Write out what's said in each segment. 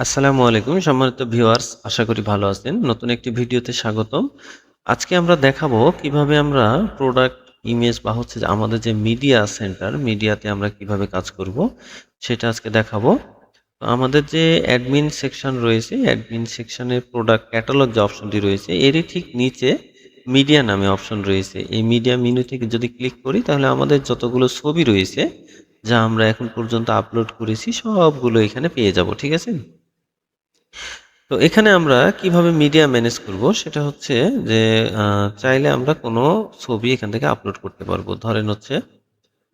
আসসালামু আলাইকুম সম্মানিত ভিউয়ার্স, আশা করি ভালো আছেন। নতুন একটি ভিডিওতে স্বাগতম। আজকে আমরা দেখাবো কিভাবে আমরা প্রোডাক্ট ইমেজ বা হচ্ছে যে আমাদের যে মিডিয়া সেন্টার, মিডিয়াতে আমরা কিভাবে কাজ করব সেটা আজকে দেখাবো। তো আমাদের যে অ্যাডমিন সেকশন রয়েছে, অ্যাডমিন সেকশনের প্রোডাক্ট ক্যাটালগ যে অপশনটি রয়েছে এরই ঠিক নিচে মিডিয়া নামে অপশন রয়েছে। এই মিডিয়া মেনু থেকে যদি ক্লিক করি তাহলে আমাদের যতগুলো ছবি রয়েছে যা আমরা এখন পর্যন্ত আপলোড করেছি সবগুলো এখানে পেয়ে যাব। ঠিক আছে? তো এখানে আমরা কিভাবে মিডিয়া ম্যানেজ করব সেটা হচ্ছে যে চাইলে আমরা কোনো ছবি এখান থেকে আপলোড করতে পারবো। ধরেন হচ্ছে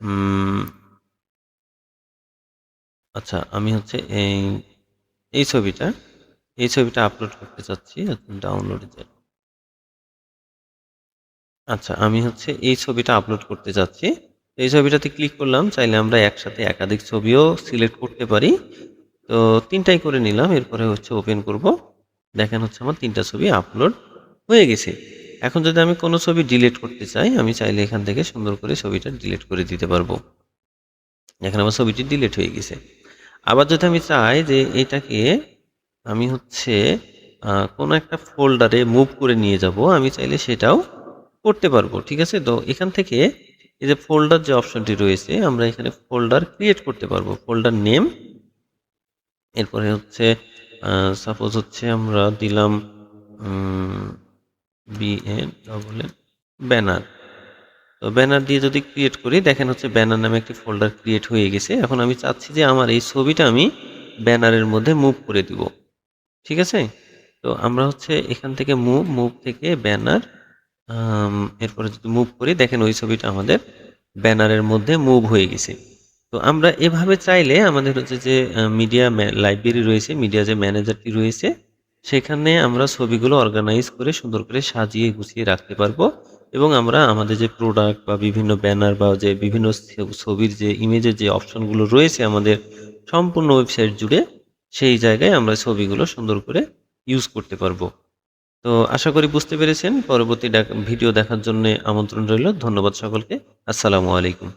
উম, আচ্ছা আমি হচ্ছে এই ছবিটা আপলোড করতে চাচ্ছি। ডাউনলোডে যাই। আচ্ছা আমি হচ্ছে এই ছবিটা আপলোড করতে চাচ্ছি। এই ছবিটাতে ক্লিক করলাম। চাইলে আমরা একসাথে একাধিক ছবিও সিলেক্ট করতে পারি। তো ৩টাই করে নিলাম। এরপরে হচ্ছে ওপেন করব। দেখেন হচ্ছে আমার ৩টা ছবি আপলোড হয়ে গেছে। এখন যদি আমি কোনো ছবি ডিলিট করতে চাই, আমি চাইলে এখান থেকে সুন্দর করে ছবিটা ডিলিট করে দিতে পারবো। এখানে আমার ছবিটি ডিলিট হয়ে গেছে। আবার যদি আমি চাই যে এটাকে আমি হচ্ছে কোনো একটা ফোল্ডারে মুভ করে নিয়ে যাব, আমি চাইলে সেটাও করতে পারবো। ঠিক আছে? তো এখান থেকে এই যে ফোল্ডার যে অপশনটি রয়েছে, আমরা এখানে ফোল্ডার ক্রিয়েট করতে পারবো। ফোল্ডার নেম, এরপরে হচ্ছে সাপোজ হচ্ছে আমরা দিলাম BN ব্যানার। তো ব্যানার দিয়ে যদি ক্রিয়েট করি, দেখেন হচ্ছে ব্যানার নামে একটি ফোল্ডার ক্রিয়েট হয়ে গেছে। এখন আমি চাচ্ছি যে আমার এই ছবিটা আমি ব্যানারের মধ্যে মুভ করে দিব। ঠিক আছে? তো আমরা হচ্ছে এখান থেকে মুভ থেকে ব্যানার, এরপরে যদি মুভ করি দেখেন ওই ছবিটা আমাদের ব্যানারের মধ্যে মুভ হয়ে গেছে। তো আমরা এভাবে চাইলে আমাদের হচ্ছে যে মিডিয়া লাইব্রেরি রয়েছে, মিডিয়া যে ম্যানেজারটি রয়েছে সেখানে আমরা ছবিগুলো অর্গানাইজ করে সুন্দর করে সাজিয়ে গুছিয়ে রাখতে পারবো। এবং আমরা আমাদের যে প্রোডাক্ট বা বিভিন্ন ব্যানার বা যে বিভিন্ন ছবির যে ইমেজের যে অপশনগুলো রয়েছে আমাদের সম্পূর্ণ ওয়েবসাইট জুড়ে, সেই জায়গায় আমরা ছবিগুলো সুন্দর করে ইউজ করতে পারবো। তো আশা করি বুঝতে পেরেছেন। পরবর্তী ভিডিও দেখার জন্য আমন্ত্রণ রইল। ধন্যবাদ সকলকে। আসসালামু আলাইকুম।